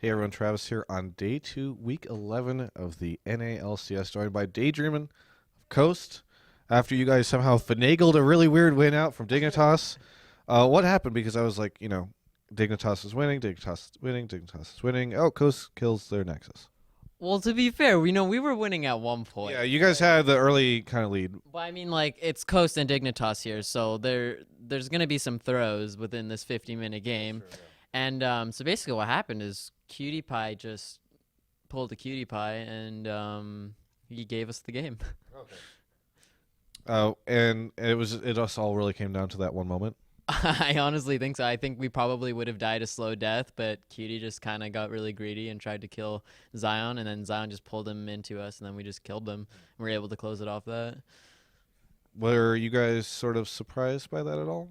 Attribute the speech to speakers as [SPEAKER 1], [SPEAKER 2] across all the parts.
[SPEAKER 1] Hey everyone, Travis here on day 2, week 11 of the NALCS, joined by Daydreamin of Coast. After you guys somehow finagled a really weird win out from Dignitas, what happened? Because I was like, Dignitas is winning, Dignitas is winning, Dignitas is winning. Oh, Coast kills their Nexus.
[SPEAKER 2] Well, to be fair, we know we were winning at one
[SPEAKER 1] Yeah,
[SPEAKER 2] point,
[SPEAKER 1] you guys had the early kind of lead.
[SPEAKER 2] but I mean, like it's Coast and Dignitas here, so there's gonna be some throws within this 50-minute game,
[SPEAKER 1] Sure,
[SPEAKER 2] and so basically what happened is Cutie Pie just pulled a Cutie Pie and he gave us the game.
[SPEAKER 1] yeah. Okay. And it just all really came down to that one moment.
[SPEAKER 2] I honestly think so. I think we probably would have died a slow death, but Cutie just kind of got really greedy and tried to kill Zion, and then Zion just pulled him into us, and then we just killed them. And we were able to close it off that.
[SPEAKER 1] Were you guys sort of surprised by that at all?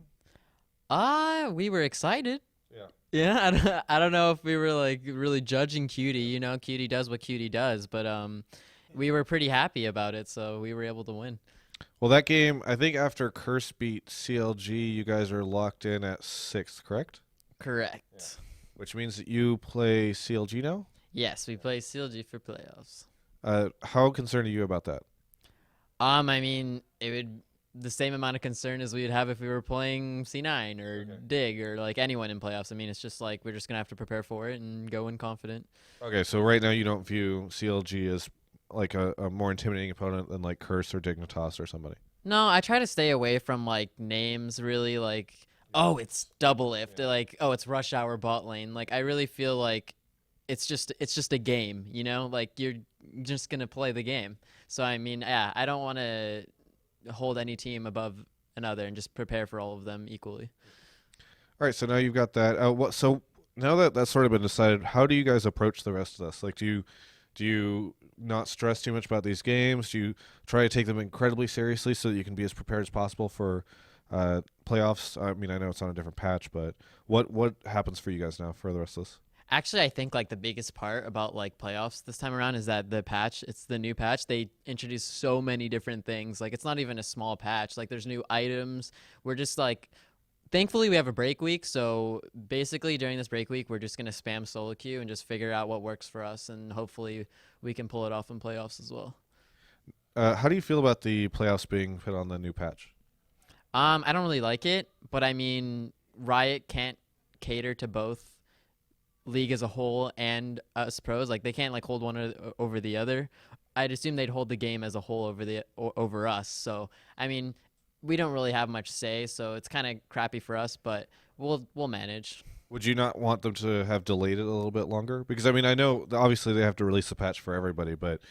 [SPEAKER 2] We were excited.
[SPEAKER 1] Yeah.
[SPEAKER 2] Yeah, I don't know if we were like really judging Cutie. Cutie does what Cutie does, but we were pretty happy about it, so we were able to win.
[SPEAKER 1] Well, that game, I think after Curse beat CLG, you guys are locked in at sixth, correct? Yeah.
[SPEAKER 2] Correct.
[SPEAKER 1] Which means that you play CLG now.
[SPEAKER 2] Yes, we play CLG for playoffs.
[SPEAKER 1] How concerned are you about that?
[SPEAKER 2] I mean, it would the same amount of concern as we would have if we were playing C9 or
[SPEAKER 1] Okay.
[SPEAKER 2] Dig or like anyone in playoffs. I mean, it's just like we're just gonna have to prepare for it and go in confident.
[SPEAKER 1] Okay, so right now you don't view CLG as like a more intimidating opponent than like Curse or Dignitas or somebody.
[SPEAKER 2] No, I try to stay away from like names really like oh it's double lift
[SPEAKER 1] Yeah.
[SPEAKER 2] like oh it's rush hour bot lane. Like I really feel like it's just a game, like you're just gonna play the game. So I mean, yeah, I don't want to hold any team above another and just prepare for all of them equally.
[SPEAKER 1] All right, so now you've got that. So now that that's sort of been decided, how do you guys approach the rest of this? Like, do you not stress too much about these games? Do you try to take them incredibly seriously so that you can be as prepared as possible for playoffs? I mean, I know it's on a different patch, but what happens for you guys now for the rest of this?
[SPEAKER 2] Actually, I think like the biggest part about like playoffs this time around is that it's the new patch. They introduced so many different things. Like it's not even a small patch. Like there's new items. We're just like thankfully we have a break week, so basically during this break week we're just going to spam solo queue and just figure out what works for us, and hopefully we can pull it off in playoffs as well.
[SPEAKER 1] How do you feel about the playoffs being put on the new patch?
[SPEAKER 2] I don't really like it, but I mean Riot can't cater to both league as a whole and us pros. Like they can't like hold over the other. I'd assume they'd hold the game as a whole over us. So I mean, we don't really have much say, so it's kind of crappy for us, but we'll manage.
[SPEAKER 1] Would you not want them to have delayed it a little bit longer? Because I mean, I know obviously they have to release a patch for everybody, but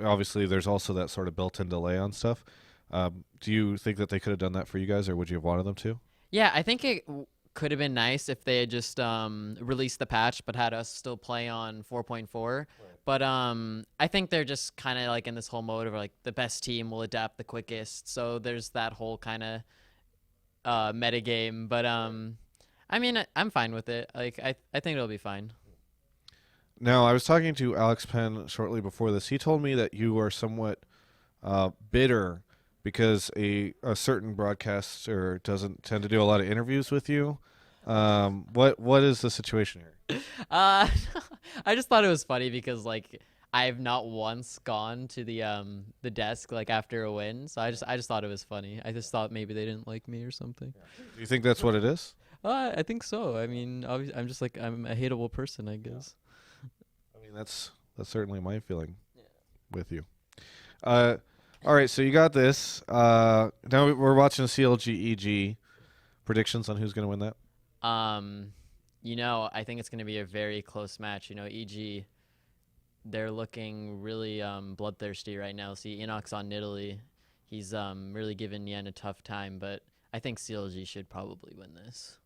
[SPEAKER 1] obviously there's also that sort of built-in delay on stuff. Do you think that they could have done that for you guys, or would you have wanted them to?
[SPEAKER 2] Yeah, I think it could have been nice if they had just released the patch but had us still play on 4.4.
[SPEAKER 1] Right.
[SPEAKER 2] But I think they're just kind of like in this whole mode of like the best team will adapt the quickest. So there's that whole kind of meta game. But I mean, I'm fine with it. Like I think it'll be fine.
[SPEAKER 1] Now, I was talking to Alex Penn shortly before this. He told me that you are somewhat bitter because a certain broadcaster doesn't tend to do a lot of interviews with you. What is the situation here?
[SPEAKER 2] Uh, I just thought it was funny because like I've not once gone to the desk like after a win, so I just thought it was funny. I just thought maybe they didn't like me or something.
[SPEAKER 1] Do you think that's what it is?
[SPEAKER 2] I think so. I mean, obviously, I'm just like I'm a hateable person, I guess.
[SPEAKER 1] I mean, that's certainly my feeling with you. Uh, all right, so you got this. Now we're watching CLG predictions on who's going to win that.
[SPEAKER 2] Um, I think it's gonna be a very close match. EG, they're looking really bloodthirsty right now. See, Enoch's on Italy. He's really giving Yen a tough time, but I think CLG should probably win this.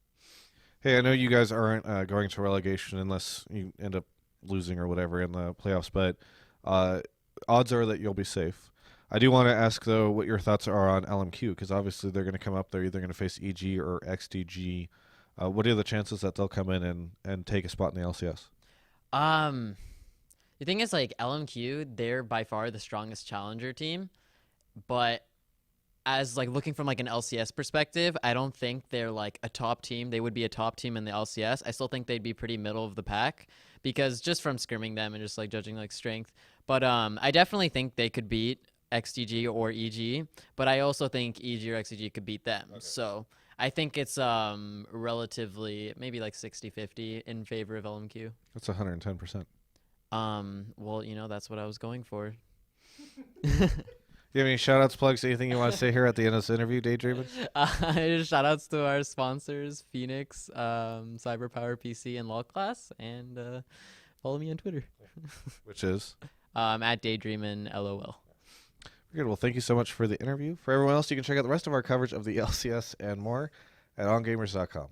[SPEAKER 1] Hey, I know you guys aren't going to relegation unless you end up losing or whatever in the playoffs, but uh, odds are that you'll be safe. I do want to ask though what your thoughts are on LMQ because obviously they're going to come up. They're either going to face EG or XDG. What are the chances that they'll come in and take a spot in the LCS?
[SPEAKER 2] Um, the thing is, like LMQ, they're by far the strongest challenger team, but as like looking from like an LCS perspective, I don't think they're like a top team. They would be a top team in the LCS. I still think they'd be pretty middle of the pack because just from scrimming them and just like judging like strength. But I definitely think they could beat XTG or EG, but I also think EG or XTG could beat them.
[SPEAKER 1] Okay.
[SPEAKER 2] So I think it's relatively maybe like 60-50 in favor of LMQ.
[SPEAKER 1] That's 110%.
[SPEAKER 2] Well, that's what I was going for.
[SPEAKER 1] You have any shout outs, plugs, anything you want to say here at the end of this interview, Daydreamin?
[SPEAKER 2] Shout outs to our sponsors, Phoenix, Cyberpower PC, and Law Class, and follow me on Twitter.
[SPEAKER 1] Which is?
[SPEAKER 2] At Daydreamin LOL.
[SPEAKER 1] Good. Well, thank you so much for the interview. For everyone else, you can check out the rest of our coverage of the LCS and more at ongamers.com.